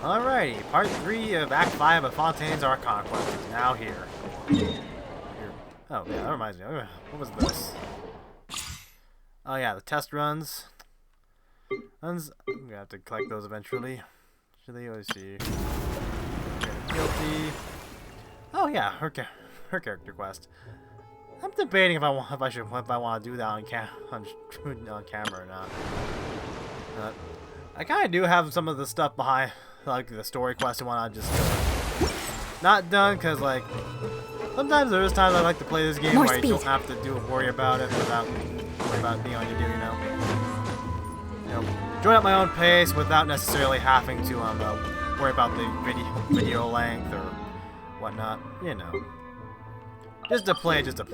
Alrighty, part 3 of Act 5 of Fontaine's Archon quest is now here. Oh, yeah, that reminds me. What was this? Oh, yeah, the test runs. I'm gonna have to collect those eventually. Let's see. Guilty. Oh, yeah, her character quest. I'm debating if I want to do that on camera or not. I kind of do have some of the stuff behind, like the story quest and whatnot, just not done, because like sometimes there is times I like to play this game where you don't have to worry about it without being on your duty, you know, enjoy at my own pace without necessarily having to worry about the video length or whatnot, you know. Just to play it, you know.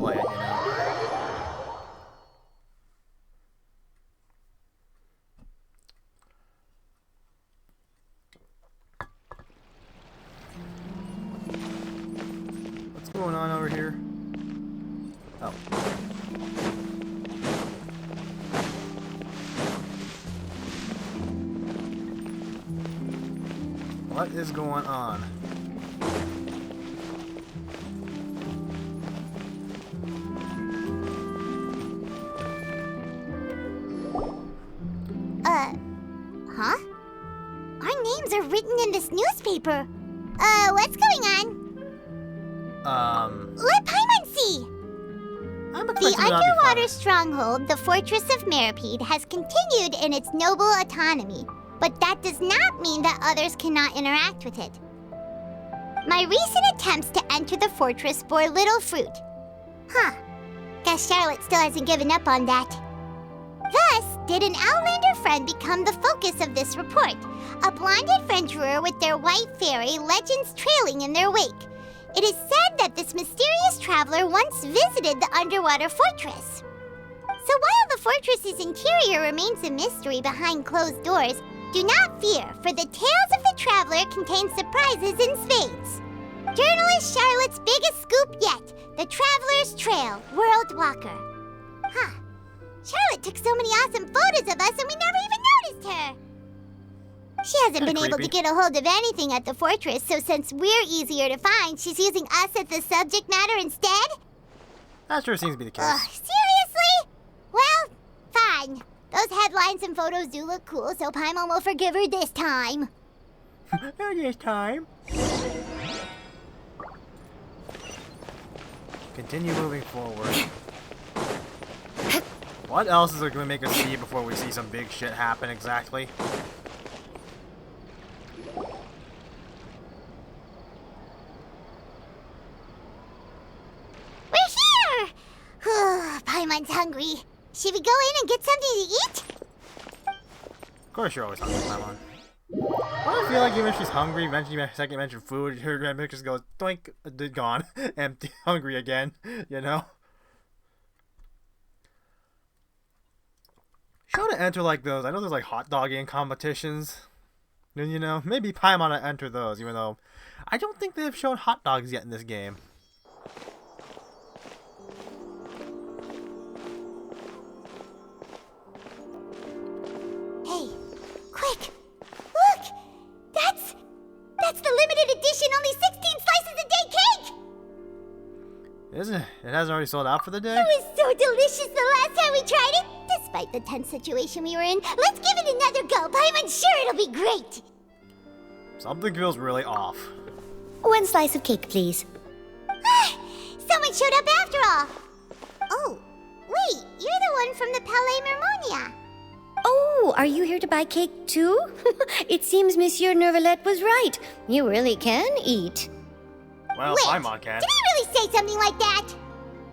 What's going on over here? Oh. What is going on? Huh? Our names are written in this newspaper. What's going on? Let Paimon see! The underwater stronghold, the Fortress of Meripede, has continued in its noble autonomy, but that does not mean that others cannot interact with it. My recent attempts to enter the fortress bore little fruit. Huh. Guess Charlotte still hasn't given up on that. Thus, did an Outlander friend become the focus of this report, a blonde adventurer with their white fairy legends trailing in their wake. It is said that this mysterious traveler once visited the underwater fortress. So while the fortress's interior remains a mystery behind closed doors, do not fear, for the tales of the traveler contain surprises in spades. Journalist Charlotte's biggest scoop yet, the Traveler's Trail, World Walker. Huh. Charlotte took so many awesome photos of us and we never even noticed her. She hasn't been able to get a hold of anything at the fortress, so since we're easier to find, she's using us as the subject matter instead? That sure seems to be the case. Seriously? Well, fine. Those headlines and photos do look cool, so Paimon will forgive her this time. This time. Continue moving forward. What else is it going to make us see before we see some big shit happen exactly? We're here! Paimon's hungry. Should we go in and get something to eat? Of course you're always hungry, Paimon. I feel like even if she's hungry, eventually the second you mention food, her grandma just goes, doink, gone, empty, hungry again, you know? Show to enter like those. I know there's like hot dogging competitions. And you know, maybe Paimon to enter those, even though I don't think they've shown hot dogs yet in this game. Hey, quick! Look! That's the limited edition only 16 slices a day cake! Isn't it? It hasn't already sold out for the day? It was so delicious the last time we tried it! Despite the tense situation we were in, let's give it another go. Paimon's sure it'll be great! Something feels really off. 1 slice of cake, please. Someone showed up after all! Oh, wait, you're the one from the Palais Mermonia. Oh, are you here to buy cake too? It seems Monsieur Nervalette was right. You really can eat. Well, Wait, Paimon can. Did he really say something like that?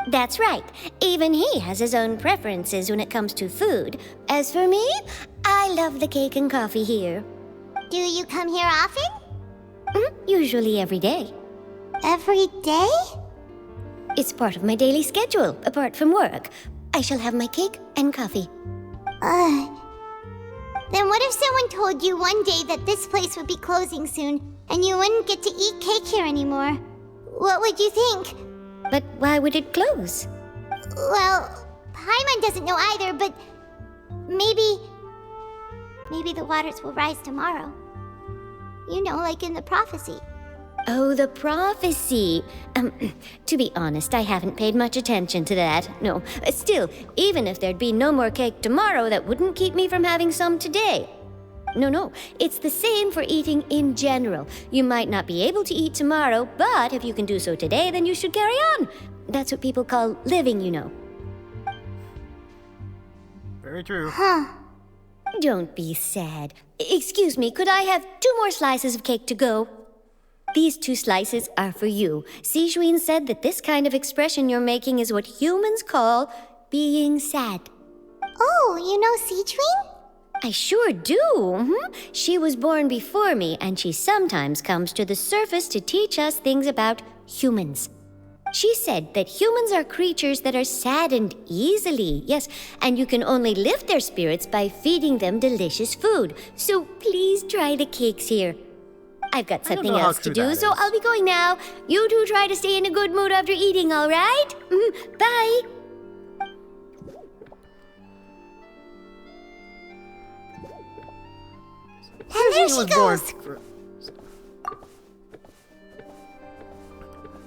That's right. Even he has his own preferences when it comes to food. As for me, I love the cake and coffee here. Do you come here often? Usually every day. Every day? It's part of my daily schedule, apart from work. I shall have my cake and coffee. Then what if someone told you one day that this place would be closing soon, and you wouldn't get to eat cake here anymore? What would you think? But why would it close? Well, Paimon doesn't know either, but maybe the waters will rise tomorrow. You know, like in the prophecy. Oh, the prophecy. To be honest, I haven't paid much attention to that. No, still, even if there'd be no more cake tomorrow, that wouldn't keep me from having some today. No, it's the same for eating in general. You might not be able to eat tomorrow, but if you can do so today, then you should carry on. That's what people call living, you know. Very true. Huh. Don't be sad. Excuse me, could I have 2 more slices of cake to go? These 2 slices are for you. Sijuin said that this kind of expression you're making is what humans call being sad. Oh, you know Sijuin? I sure do. She was born before me, and she sometimes comes to the surface to teach us things about humans. She said that humans are creatures that are saddened easily, yes, and you can only lift their spirits by feeding them delicious food. So please try the cakes here. I've got something else to do, so I'll be going now. You two try to stay in a good mood after eating, all right? Bye. And there she goes.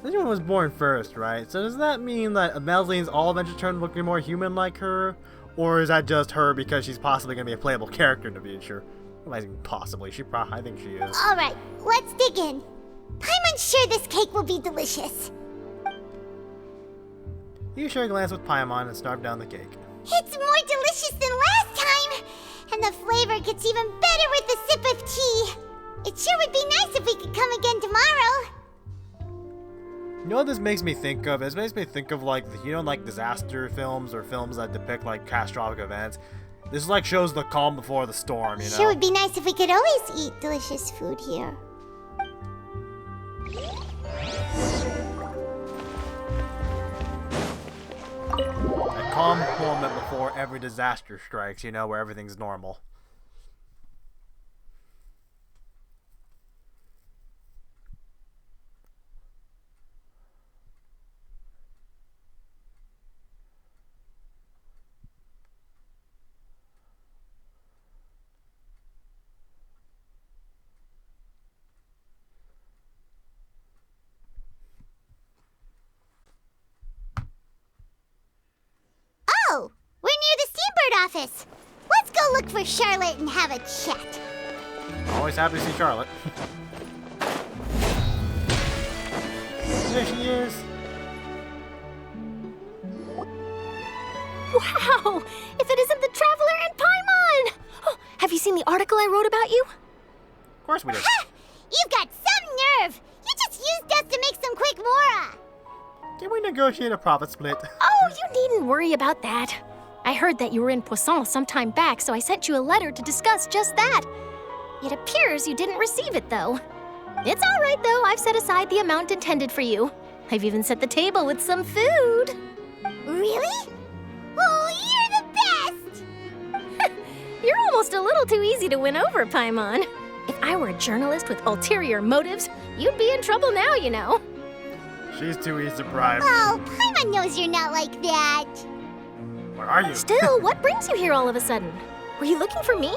This one was born first, right? So does that mean that Medline's all eventually turned looking more human like her? Or is that just her because she's possibly going to be a playable character in the future? I think possibly. I think she is. Alright, let's dig in. Paimon's sure this cake will be delicious. You share a glance with Paimon and snarf down the cake. It's more delicious than last time! And the flavor gets even better with a sip of tea. It sure would be nice if we could come again tomorrow. You know what this makes me think of? It makes me think of like, like disaster films or films that depict like catastrophic events. This like shows the calm before the storm, you know? Sure would be nice if we could always eat delicious food here. A calm moment before every disaster strikes, where everything's normal. Oh, we're near the Seabird office. Let's go look for Charlotte and have a chat. Always happy to see Charlotte. There she is. Wow! If it isn't the Traveler and Paimon! Oh, have you seen the article I wrote about you? Of course we did. Ha! You've got some nerve! You just used us to make some quick mora! Can we negotiate a profit split? Oh, you needn't worry about that. I heard that you were in Poisson some time back, so I sent you a letter to discuss just that. It appears you didn't receive it, though. It's all right, though. I've set aside the amount intended for you. I've even set the table with some food. Really? Oh, you're the best! You're almost a little too easy to win over, Paimon. If I were a journalist with ulterior motives, you'd be in trouble now, you know. She's too easy to bribe. Oh, Paimon knows you're not like that. Where are you? Still, what brings you here all of a sudden? Were you looking for me?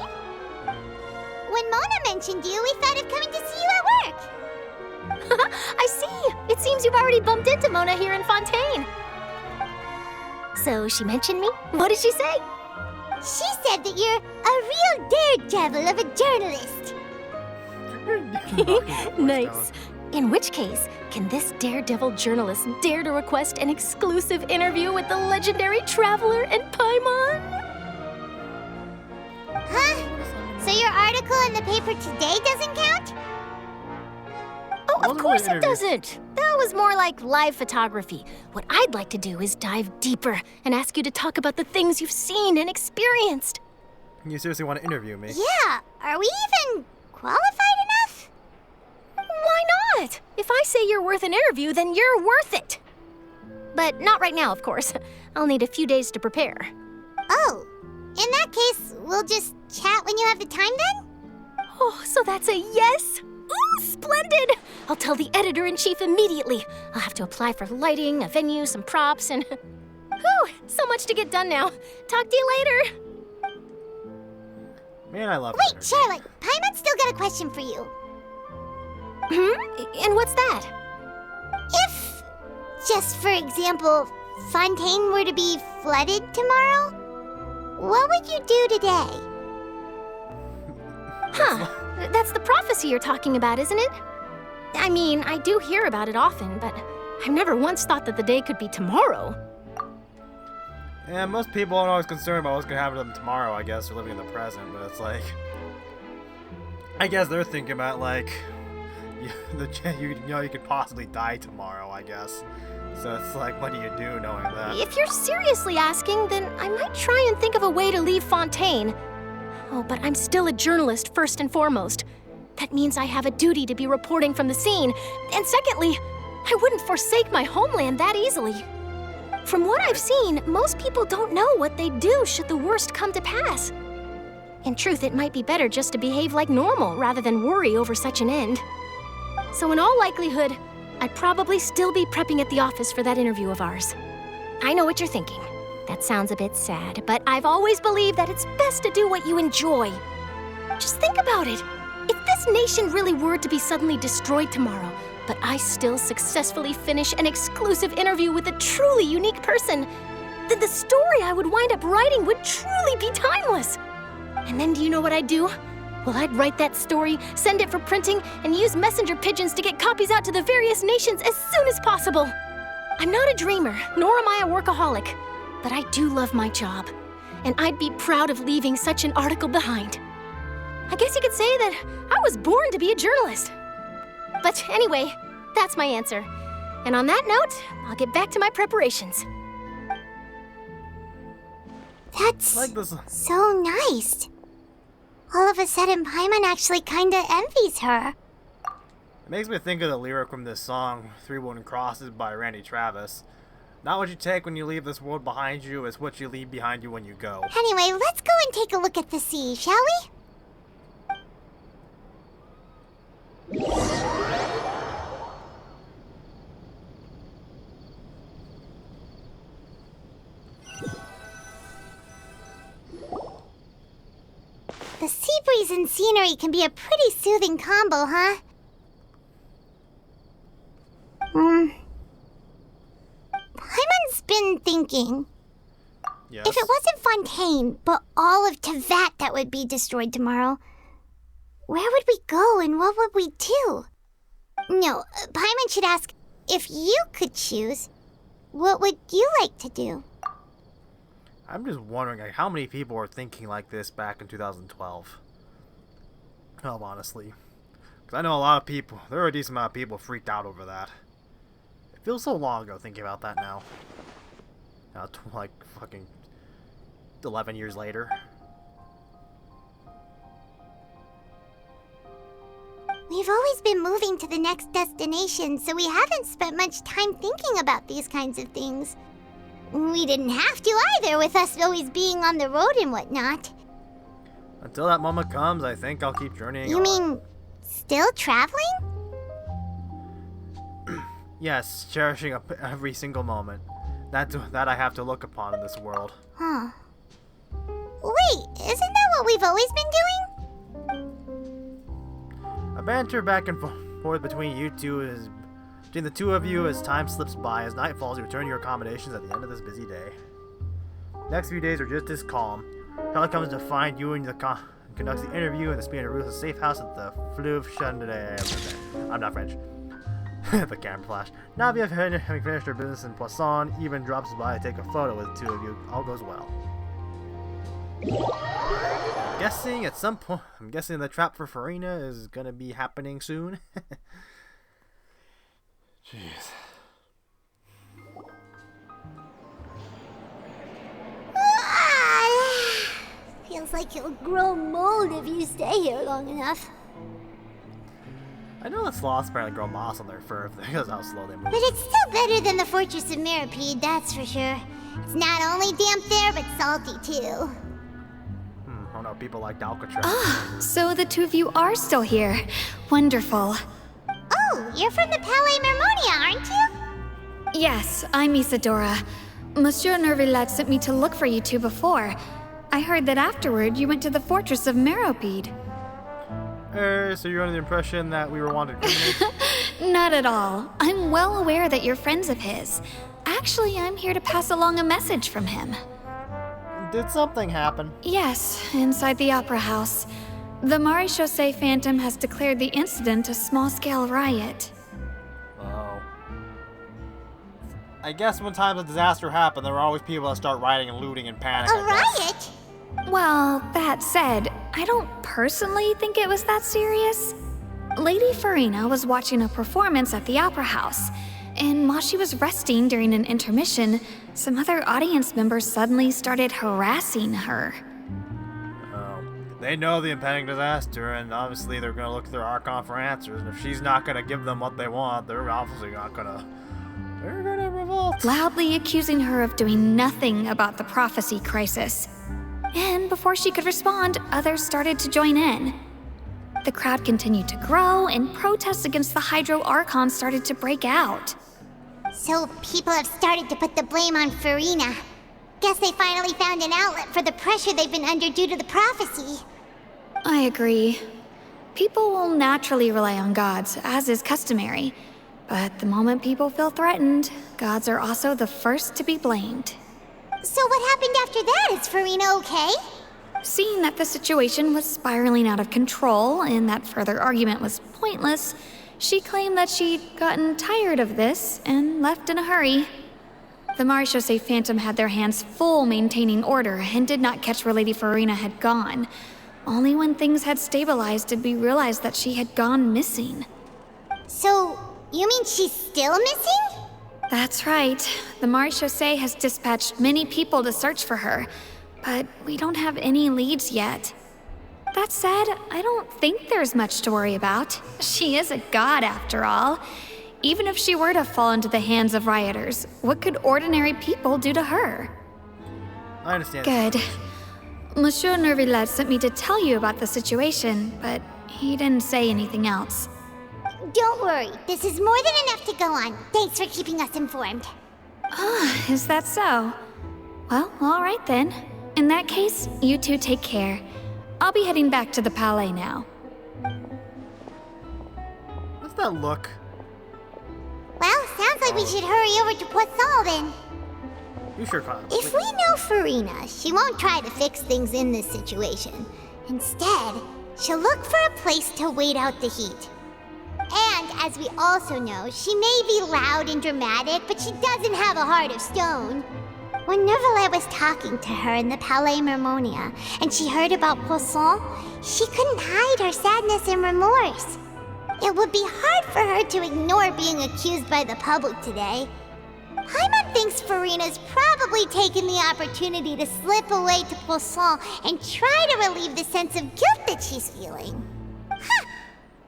When Mona mentioned you, we thought of coming to see you at work. I see. It seems you've already bumped into Mona here in Fontaine. So she mentioned me? What did she say? She said that you're a real daredevil of a journalist. Nice. In which case, can this daredevil journalist dare to request an exclusive interview with the legendary Traveler and Paimon? Huh? So your article in the paper today doesn't count? Oh, of course it doesn't. That was more like live photography. What I'd like to do is dive deeper and ask you to talk about the things you've seen and experienced. You seriously want to interview me? Yeah. Are we even qualified enough? Why not? If I say you're worth an interview, then you're worth it. But not right now, of course. I'll need a few days to prepare. Oh, in that case, we'll just chat when you have the time then? Oh, so that's a yes? Ooh, splendid! I'll tell the editor-in-chief immediately. I'll have to apply for lighting, a venue, some props, and... Whew, so much to get done now. Talk to you later. Man, I love Wait, her. Charlotte, Paimon's still got a question for you. And what's that? If, just for example, Fontaine were to be flooded tomorrow, what would you do today? Huh. That's the prophecy you're talking about, isn't it? I mean, I do hear about it often, but I've never once thought that the day could be tomorrow. Yeah, most people aren't always concerned about what's gonna happen to them tomorrow, I guess, or living in the present, but it's like... I guess they're thinking about, like... You know you could possibly die tomorrow, I guess. So it's like, what do you do knowing that? If you're seriously asking, then I might try and think of a way to leave Fontaine. Oh, but I'm still a journalist first and foremost. That means I have a duty to be reporting from the scene. And secondly, I wouldn't forsake my homeland that easily. From what I've seen, most people don't know what they'd do should the worst come to pass. In truth, it might be better just to behave like normal rather than worry over such an end. So in all likelihood, I'd probably still be prepping at the office for that interview of ours. I know what you're thinking. That sounds a bit sad, but I've always believed that it's best to do what you enjoy. Just think about it. If this nation really were to be suddenly destroyed tomorrow, but I still successfully finish an exclusive interview with a truly unique person, then the story I would wind up writing would truly be timeless. And then do you know what I'd do? Well, I'd write that story, send it for printing, and use messenger pigeons to get copies out to the various nations as soon as possible. I'm not a dreamer, nor am I a workaholic, but I do love my job, and I'd be proud of leaving such an article behind. I guess you could say that I was born to be a journalist. But anyway, that's my answer. And on that note, I'll get back to my preparations. That's Like this. so nice. All of a sudden, Paimon actually kinda envies her. It makes me think of the lyric from this song, 3 Wooden Crosses by Randy Travis. Not what you take when you leave this world behind you, it's what you leave behind you when you go. Anyway, let's go and take a look at the sea, shall we? The sea breeze and scenery can be a pretty soothing combo, huh? Paimon's been thinking. Yes. If it wasn't Fontaine, but all of Tevat that would be destroyed tomorrow, where would we go and what would we do? No, Paimon should ask, if you could choose, what would you like to do? I'm just wondering like, how many people were thinking like this back in 2012. Oh, honestly. Because I know a lot of people, there are a decent amount of people freaked out over that. It feels so long ago thinking about that now. Like fucking 11 years later. We've always been moving to the next destination, so we haven't spent much time thinking about these kinds of things. We didn't have to either, with us always being on the road and whatnot. Until that moment comes, I think I'll keep journeying You on. mean, still traveling? Yes, cherishing every single moment. That I have to look upon in this world. Huh. Wait, isn't that what we've always been doing? A banter back and forth between you two is between the two of you as time slips by. As night falls, you return to your accommodations at the end of this busy day. Next few days are just as calm. Charlie comes to find you and conducts the interview in the Spirit of Ruth's safe house at the Fleuve Chandelier. I'm not French. The camera flash. Navia, having finished her business in Poisson, even drops by to take a photo with the two of you. All goes well. I'm guessing at some point, the trap for Farina is gonna be happening soon. Jeez. Feels like you'll grow mold if you stay here long enough. I know that sloths apparently grow moss on their fur because how slow they move. But it's still better than the Fortress of Mirapede, that's for sure. It's not only damp there, but salty too. Oh no, people like Alcatraz. So the two of you are still here. Wonderful. Oh, you're from the Palais Mermonia, aren't you? Yes, I'm Isadora. Monsieur Nervillet sent me to look for you two before. I heard that afterward you went to the Fortress of Meropide. So you're under the impression that we were wanted criminals? Not at all. I'm well aware that you're friends of his. Actually, I'm here to pass along a message from him. Did something happen? Yes, inside the Opera House. The Maréchaussée Phantom has declared the incident a small-scale riot. Oh. I guess when times of disaster happen, there are always people that start rioting and looting and panic. A riot? Well, that said, I don't personally think it was that serious. Lady Farina was watching a performance at the Opera House, and while she was resting during an intermission, some other audience members suddenly started harassing her. Oh. They know the impending disaster, and obviously they're going to look to their Archon for answers, and if she's not going to give them what they want, they're obviously not going to... They're going to revolt. Loudly accusing her of doing nothing about the prophecy crisis. And before she could respond, others started to join in. The crowd continued to grow, and protests against the Hydro Archon started to break out. So people have started to put the blame on Farina. Guess they finally found an outlet for the pressure they've been under due to the prophecy. I agree. People will naturally rely on gods, as is customary. But the moment people feel threatened, gods are also the first to be blamed. So what happened after that? Is Farina okay? Seeing that the situation was spiraling out of control and that further argument was pointless, she claimed that she'd gotten tired of this and left in a hurry. The Maréchaussée Phantom had their hands full maintaining order and did not catch where Lady Farina had gone. Only when things had stabilized did we realize that she had gone missing. So, you mean she's still missing? That's right. The Maréchaussée has dispatched many people to search for her, but we don't have any leads yet. That said, I don't think there's much to worry about. She is a god after all. Even if she were to fall into the hands of rioters, what could ordinary people do to her? I understand. Good. Monsieur Nervillet sent me to tell you about the situation, but he didn't say anything else. Don't worry, this is more than enough to go on. Thanks for keeping us informed. Ah, is that so? Well, all right then. In that case, you two take care. I'll be heading back to the Palais now. What's that look? Well, sounds like we should hurry over to Poisson then. You sure, Kyle? If we know Farina, she won't try to fix things in this situation. Instead, she'll look for a place to wait out the heat. And, as we also know, she may be loud and dramatic, but she doesn't have a heart of stone. When Nervillet was talking to her in the Palais Mermonia, and she heard about Poisson, she couldn't hide her sadness and remorse. It would be hard for her to ignore being accused by the public today. Paimon thinks Farina's probably taken the opportunity to slip away to Poisson and try to relieve the sense of guilt that she's feeling. Huh!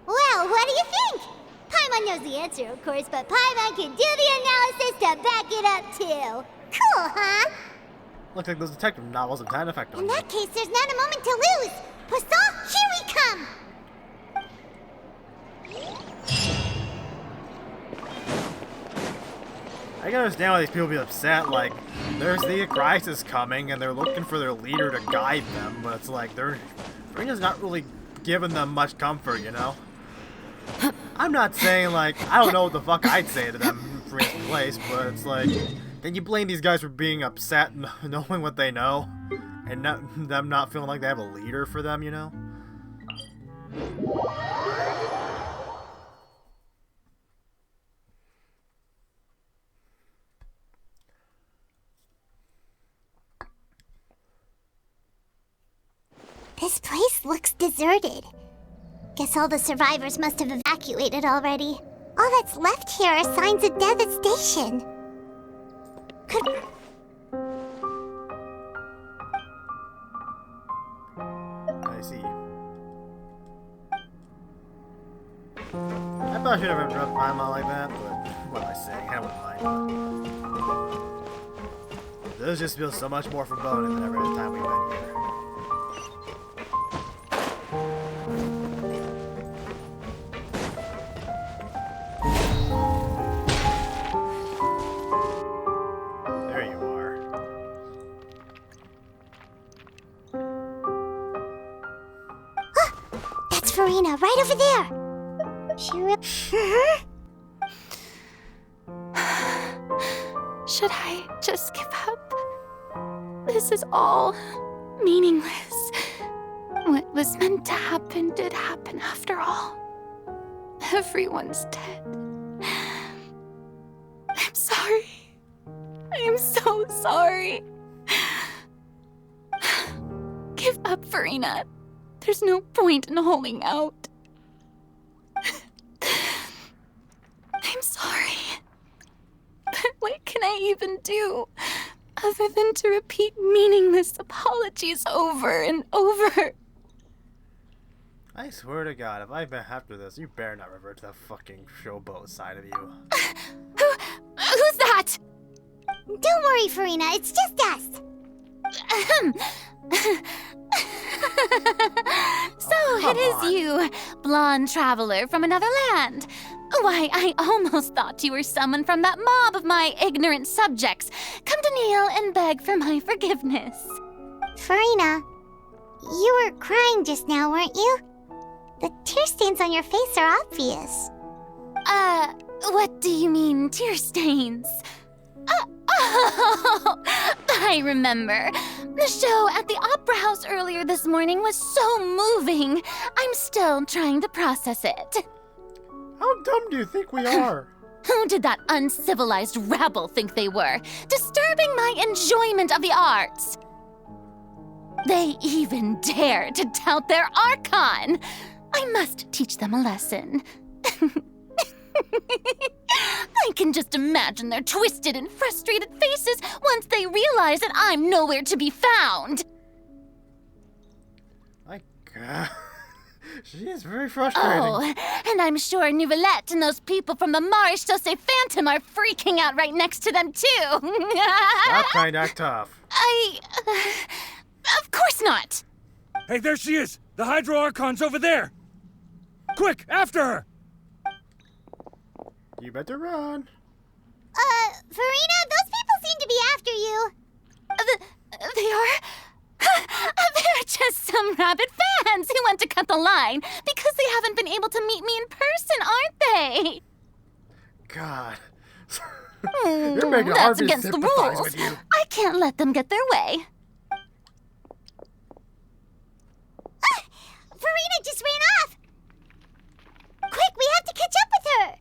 Well, what do you think? Paimon knows the answer, of course, but Paimon can do the analysis to back it up, too. Cool, huh? Looks like those detective novels have had an effect on In you. that case, there's not a moment to lose. Poisson, here we come! I can understand why these people be upset, like, there's the crisis coming and they're looking for their leader to guide them, but it's like, Farina's not really giving them much comfort, you know? I'm not saying, like, I don't know what the fuck I'd say to them in Farina's place, but it's like, can you blame these guys for being upset and knowing what they know? And them not feeling like they have a leader for them, you know? This place looks deserted. Guess all the survivors must have evacuated already. All that's left here are signs of devastation. Could... I see. I thought I should have interrupted Paimon like that, but what am I saying? I wouldn't mind. This just feels so much more foreboding than every other time we went here. There you are. That's Farina right Should I just give up? This is all meaningless. What was meant to happen did happen after all. Everyone's dead. I'm sorry. I'm so sorry. Give up, Farina. There's no point in holding out. I'm sorry. But what can I even do other than to repeat meaningless apologies over and over? I swear to God, if I've been after this, you better not revert to the fucking showboat side of you. Who's that? Don't worry, Farina. It's just us. So it is you, blonde traveler from another land. Why, I almost thought you were someone from that mob of my ignorant subjects. Come to kneel and beg for my forgiveness. Farina, you were crying just now, weren't you? The tear stains on your face are obvious. What do you mean, tear stains? Oh, I remember. The show at the Opera House earlier this morning was so moving. I'm still trying to process it. How dumb do you think we are? Who did that uncivilized rabble think they were? Disturbing my enjoyment of the arts. They even dare to tout their Archon. I must teach them a lesson. I can just imagine their twisted and frustrated faces once they realize that I'm nowhere to be found. My God. She is very frustrating. Oh, and I'm sure Nouvellette and those people from the Marche Sauce Phantom are freaking out right next to them, too. Stop trying to act tough. Of course not. Hey, there she is! The Hydro Archon's over there! Quick, after her! You better run. Farina, those people seem to be after you. They are? They're just some rabid fans who want to cut the line because they haven't been able to meet me in person, aren't they? God. You're making it hard That's to against the sympathize rules. with you. I can't let them get their way. Farina just ran off. Quick, we have to catch up with her.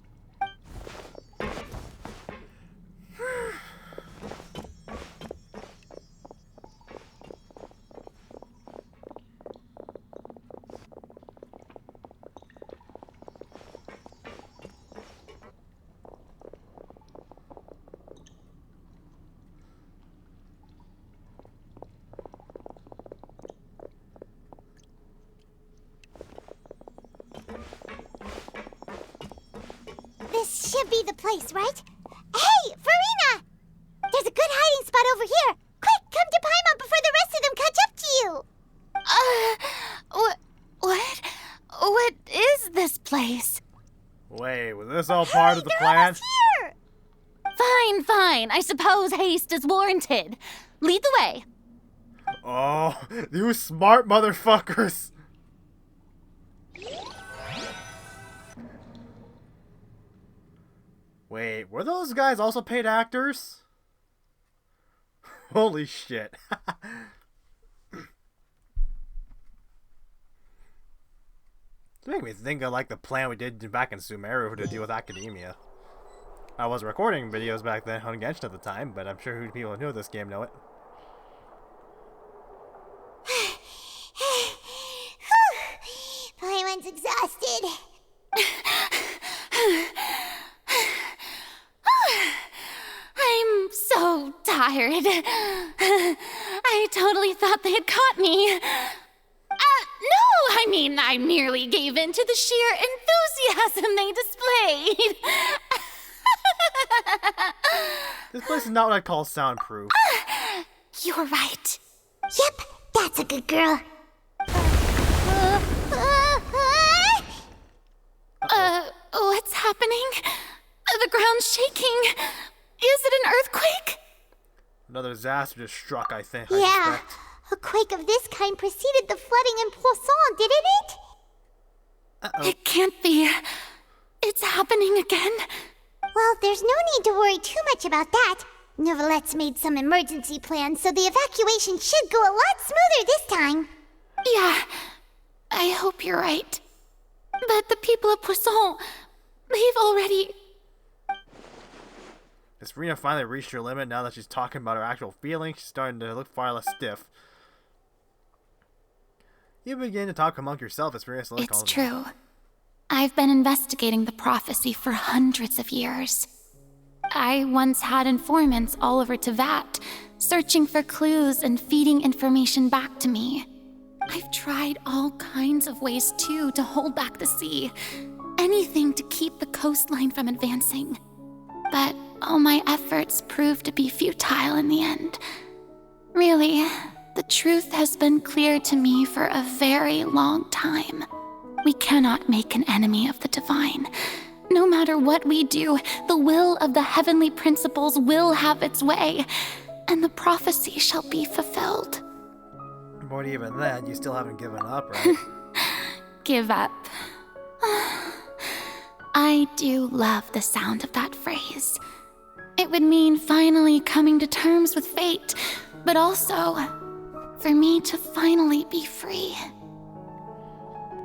This should be the place, right? Hey, Farina! There's a good hiding spot over here. Quick, come to Paimon before the rest of them catch up to you. What is this place? Wait, was this all part of the They're plan? almost here. Fine. I suppose haste is warranted. Lead the way. Oh, you smart motherfuckers. Wait, were those guys also paid actors? Holy shit. It's making me think of like the plan we did back in Sumeru to deal with academia. I was recording videos back then on Genshin at the time, but I'm sure who people who know this game know it. Paimon's exhausted. I'm so tired. I totally thought they had caught me. No, I merely gave in to the sheer enthusiasm they displayed. This place is not what I call soundproof. You're right. Yep, that's a good girl. What's happening? The ground's shaking. Is it an earthquake? Another disaster just struck, I think. Yeah, I suspect. a quake of this kind preceded the flooding in Poisson, didn't it? It can't be. flying again? Well, there's no need to worry too much about that. Neverlette's made some emergency plans, so the evacuation should go a lot smoother this time. Yeah, I hope you're right. But the people of Poisson, they've already... Has Serena finally reached her limit now that she's talking about her actual feelings? She's starting to look far less stiff. You begin to talk among yourself as Serena slowly calls It's true. I've been investigating the prophecy for hundreds of years. I once had informants all over Tevat, searching for clues and feeding information back to me. I've tried all kinds of ways, too, to hold back the sea. Anything to keep the coastline from advancing. But all my efforts proved to be futile in the end. Really, the truth has been clear to me for a very long time. We cannot make an enemy of the divine. No matter what we do, the will of the heavenly principles will have its way, and the prophecy shall be fulfilled. But even then, you still haven't given up, right? Give up. I do love the sound of that phrase. It would mean finally coming to terms with fate, but also for me to finally be free.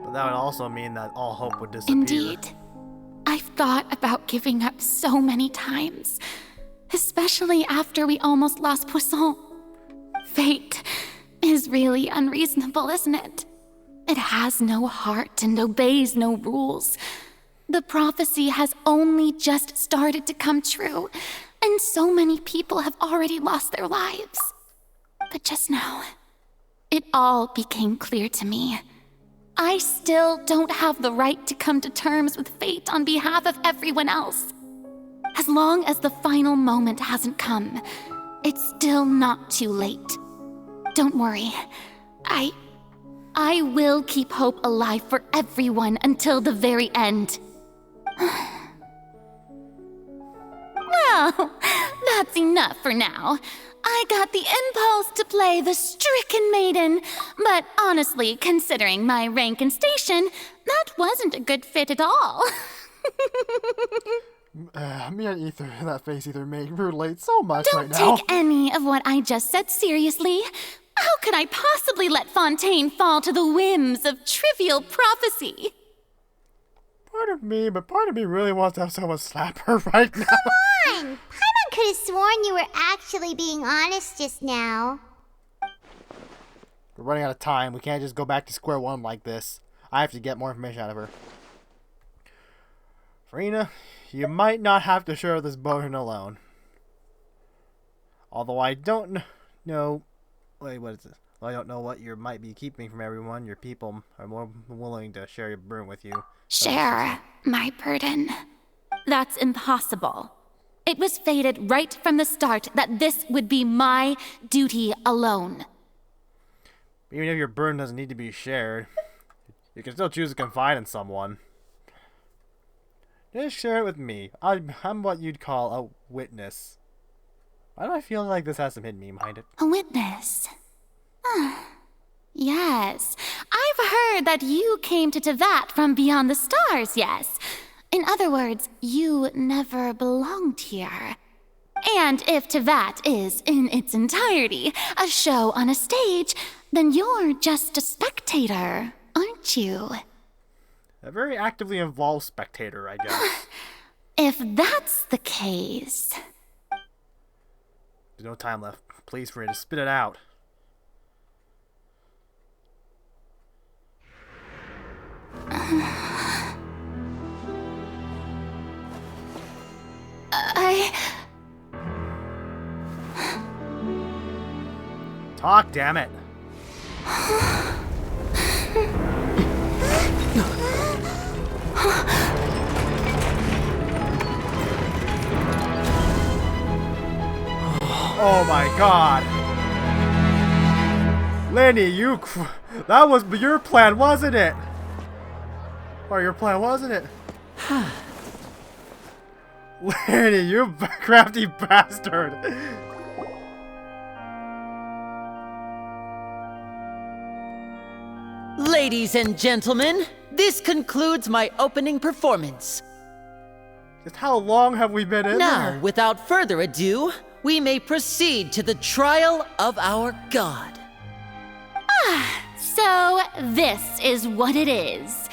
But that would also mean that all hope would disappear. Indeed. I've thought about giving up so many times, especially after we almost lost Poisson. Fate is really unreasonable, isn't it? It has no heart and obeys no rules. The prophecy has only just started to come true, and so many people have already lost their lives. But just now, it all became clear to me. I still don't have the right to come to terms with fate on behalf of everyone else. As long as the final moment hasn't come, it's still not too late. Don't worry. I will keep hope alive for everyone until the very end. Well, that's enough for now. I got the impulse to play the stricken maiden, but honestly, considering my rank and station, that wasn't a good fit at all. Me and Ether, that face Ether made relate so much Don't right now. take any of what I just said seriously. How could I possibly let Fontaine fall to the whims of trivial prophecy? Part of me really wants to have someone slap her right now. Come on! Paimon could have sworn you were actually being honest just now. We're running out of time. We can't just go back to square one like this. I have to get more information out of her. Farina, you might not have to share this burden alone. Although I don't know... Wait, what is this? Well, I don't know what you might be keeping from everyone. Your people are more willing to share your burden with you. Share my burden. That's impossible. It was fated right from the start that this would be my duty alone. Even if your burden doesn't need to be shared, you can still choose to confide in someone. Just share it with me. I'm what you'd call a witness. Why do I feel like this has some hidden meaning behind it? A witness. Yes, I've heard that you came to Tevat from beyond the stars, yes. In other words, you never belonged here. And if Tevat is, in its entirety, a show on a stage, then you're just a spectator, aren't you? A very actively involved spectator, I guess. If that's the case... There's no time left. Please, Farina, spit it out. Talk, damn it. Oh my god. Lenny, that was your plan, wasn't it? Or your plan, wasn't it? Lenny, you crafty bastard. Ladies and gentlemen, this concludes my opening performance. Just how long have we been in Now, there? without further ado, we may proceed to the trial of our god. So, this is what it is.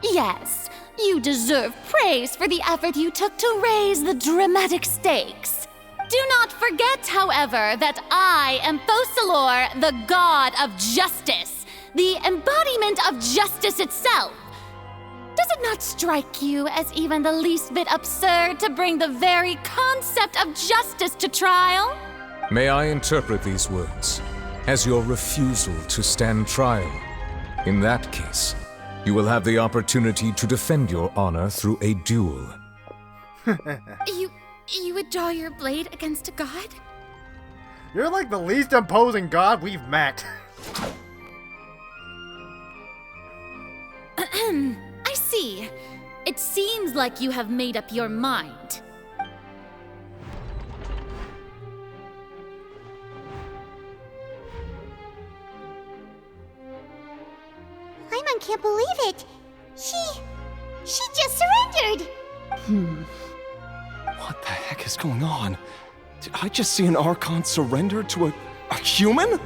Yes, you deserve praise for the effort you took to raise the dramatic stakes. Do not forget, however, that I am Focalor, the god of justice, the embodiment of justice itself. Does it not strike you as even the least bit absurd to bring the very concept of justice to trial? May I interpret these words as your refusal to stand trial? In that case, you will have the opportunity to defend your honor through a duel. You would draw your blade against a god? You're like the least imposing god we've met. I see. It seems like you have made up your mind. Paimon can't believe it. She just surrendered. What the heck is going on? Did I just see an Archon surrender to a human?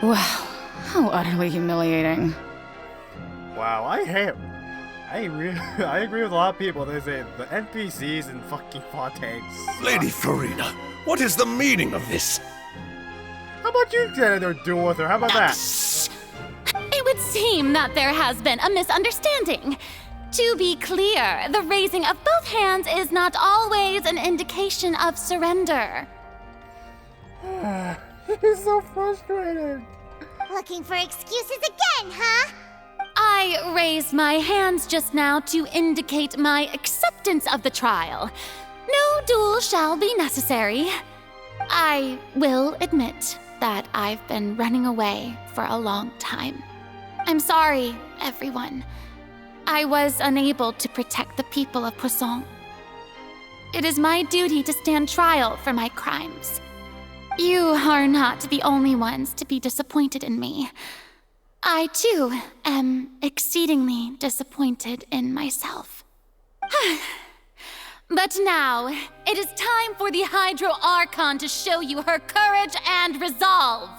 Wow, how utterly humiliating. Wow, I agree with a lot of people. They say the NPCs in fucking Fontaine suck. Lady Farina, what is the meaning of this? How about you get in there duel with her? How about that? It would seem that there has been a misunderstanding. To be clear, the raising of both hands is not always an indication of surrender. He's so frustrated. Looking for excuses again, huh? I raised my hands just now to indicate my acceptance of the trial. No duel shall be necessary. I will admit that I've been running away for a long time. I'm sorry, everyone. I was unable to protect the people of Poisson. It is my duty to stand trial for my crimes. You are not the only ones to be disappointed in me. I, too, am exceedingly disappointed in myself. But now, it is time for the Hydro Archon to show you her courage and resolve.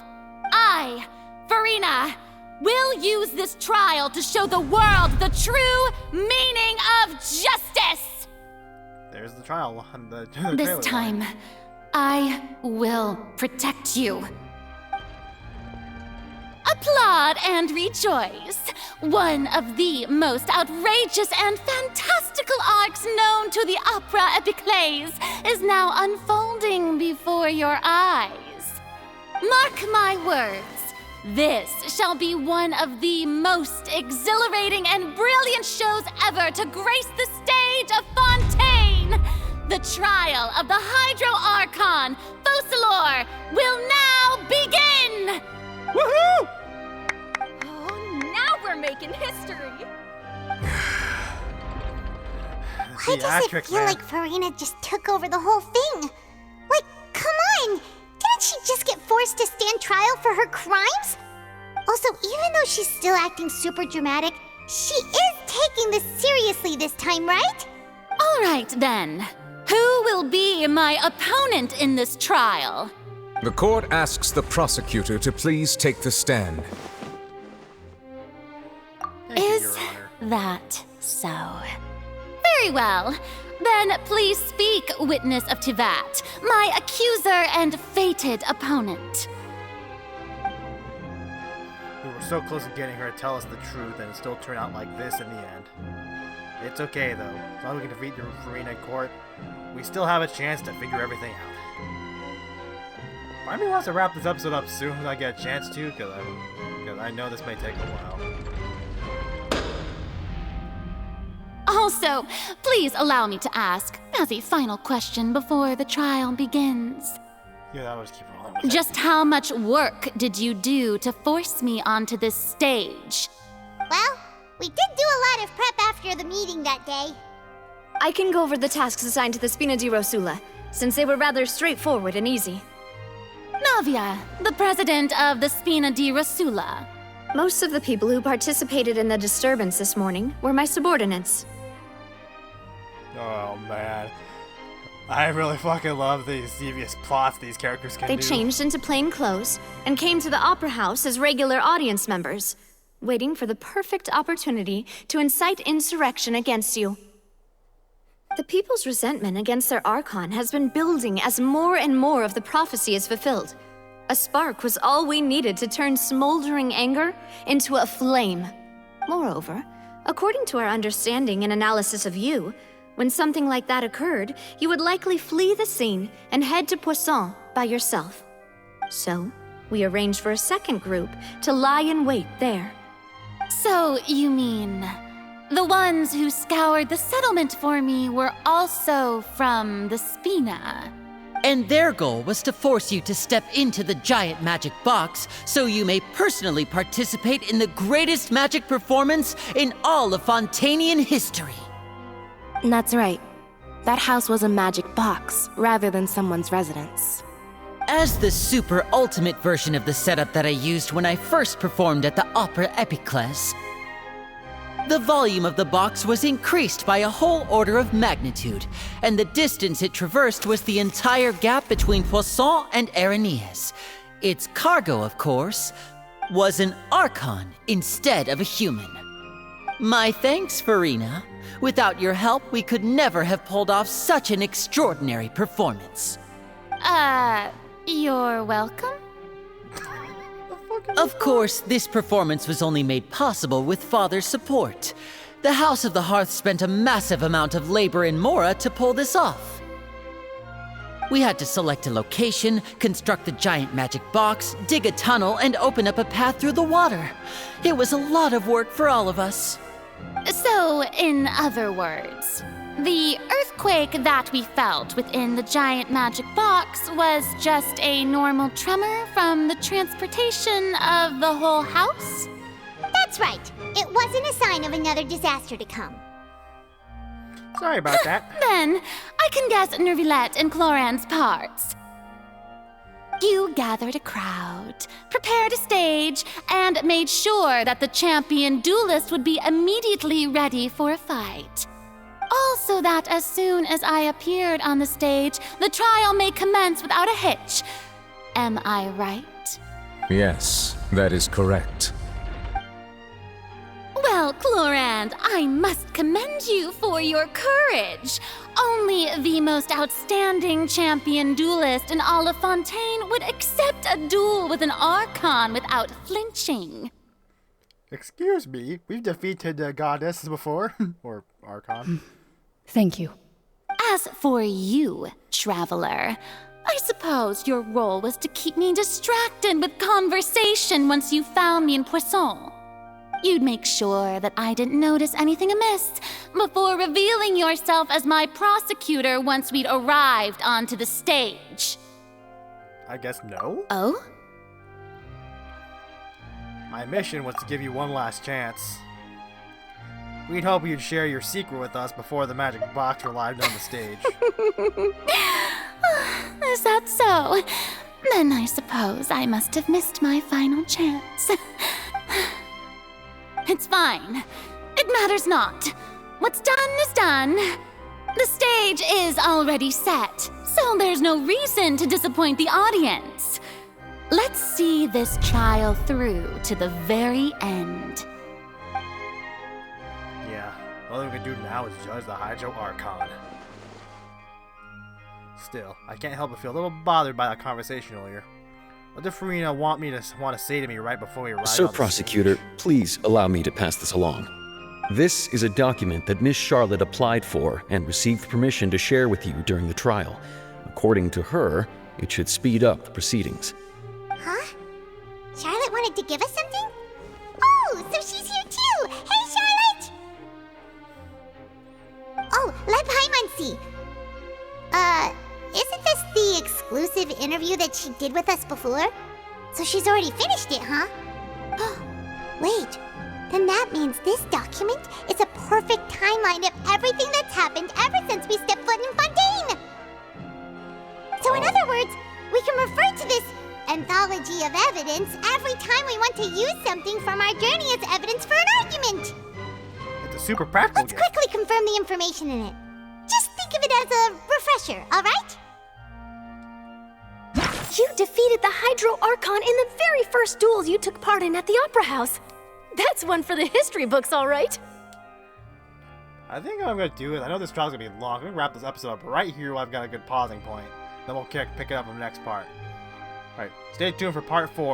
I, Farina, will use this trial to show the world the true meaning of justice! There's the trial. The This trailer time, line. I will protect you. Applaud and rejoice. One of the most outrageous and fantastical arcs known to the opera epiclese is now unfolding before your eyes. Mark my words, this shall be one of the most exhilarating and brilliant shows ever to grace the stage of Fontaine. The trial of the Hydro Archon, Focalor, will now begin! Woohoo! Oh, now we're making history. Why does it feel like Farina just took over the whole thing? Like, come on! Didn't she just get forced to stand trial for her crimes? Also, even though she's still acting super dramatic, she is taking this seriously this time, right? All right, then. Who will be my opponent in this trial? The court asks the prosecutor to please take the stand. Is that so? Very well. Then please speak, witness of Tivat, my accuser and fated opponent. We were so close to getting her to tell us the truth, and it still turned out like this in the end. It's okay, though. As long as we can defeat Farina in court, we still have a chance to figure everything out. Part of me wants to wrap this episode up soon as I get a chance to, because I know this may take a while. Also, please allow me to ask, as a final question before the trial begins. Yeah, I always keep rolling with it. Just how much work did you do to force me onto this stage? Well, we did do a lot of prep after the meeting that day. I can go over the tasks assigned to the Spina di Rosula, since they were rather straightforward and easy. Navia, the president of the Spina di Rosula. Most of the people who participated in the disturbance this morning were my subordinates. Oh, man. I really fucking love these devious plots these characters can do. They changed into plain clothes and came to the opera house as regular audience members, waiting for the perfect opportunity to incite insurrection against you. The people's resentment against their Archon has been building as more and more of the prophecy is fulfilled. A spark was all we needed to turn smoldering anger into a flame. Moreover, according to our understanding and analysis of you, when something like that occurred, you would likely flee the scene and head to Poisson by yourself. So, we arranged for a second group to lie in wait there. So, you mean the ones who scoured the settlement for me were also from the Spina? And their goal was to force you to step into the giant magic box so you may personally participate in the greatest magic performance in all of Fontanian history. That's right. That house was a magic box, rather than someone's residence. As the super ultimate version of the setup that I used when I first performed at the Opera Epiclese, the volume of the box was increased by a whole order of magnitude, and the distance it traversed was the entire gap between Poisson and Araneas. Its cargo, of course, was an Archon instead of a human. My thanks, Farina. Without your help, we could never have pulled off such an extraordinary performance. You're welcome? Of course, this performance was only made possible with Father's support. The House of the Hearth spent a massive amount of labor in Mora to pull this off. We had to select a location, construct the giant magic box, dig a tunnel, and open up a path through the water. It was a lot of work for all of us. So, in other words, the earthquake that we felt within the giant magic box was just a normal tremor from the transportation of the whole house? That's right. It wasn't a sign of another disaster to come. Sorry about that. Then, I can guess Nervillette and Cloran's parts. You gathered a crowd, prepared a stage, and made sure that the champion duelist would be immediately ready for a fight. Also that as soon as I appeared on the stage, the trial may commence without a hitch. Am I right? Yes, that is correct. Well, Clorand, I must commend you for your courage. Only the most outstanding champion duelist in all of Fontaine would accept a duel with an Archon without flinching. Excuse me, we've defeated goddesses before. Or Archon. Thank you. As for you, traveler, I suppose your role was to keep me distracted with conversation once you found me in Poisson. You'd make sure that I didn't notice anything amiss before revealing yourself as my prosecutor once we'd arrived onto the stage. I guess no? Oh? My mission was to give you one last chance. We'd hope you'd share your secret with us before the magic box arrived on the stage. Is that so? Then I suppose I must have missed my final chance. It's fine. It matters not. What's done is done. The stage is already set, so there's no reason to disappoint the audience. Let's see this trial through to the very end. Yeah, all we can do now is judge the Hydro Archon. Still, I can't help but feel a little bothered by that conversation earlier. What did Farina want to say to me right before we arrived? Sir Prosecutor, please allow me to pass this along. This is a document that Miss Charlotte applied for and received permission to share with you during the trial. According to her, it should speed up the proceedings. Huh? Charlotte wanted to give us something? Oh, so she's here too! Hey, Charlotte! Oh, let Paimon see. Isn't this the exclusive interview that she did with us before? So she's already finished it, huh? Wait, then that means this document is a perfect timeline of everything that's happened ever since we stepped foot in Fontaine! So in other words, we can refer to this anthology of evidence every time we want to use something from our journey as evidence for an argument! It's a super practical Let's quickly confirm the information in it. think of it as a refresher, alright? You defeated the Hydro Archon in the very first duel you took part in at the Opera House. That's one for the history books, all right. I think what I'm going to do is, I know this trial's going to be long. I'm going to wrap this episode up right here while I've got a good pausing point. Then we'll pick it up in the next part. Alright, stay tuned for part 4.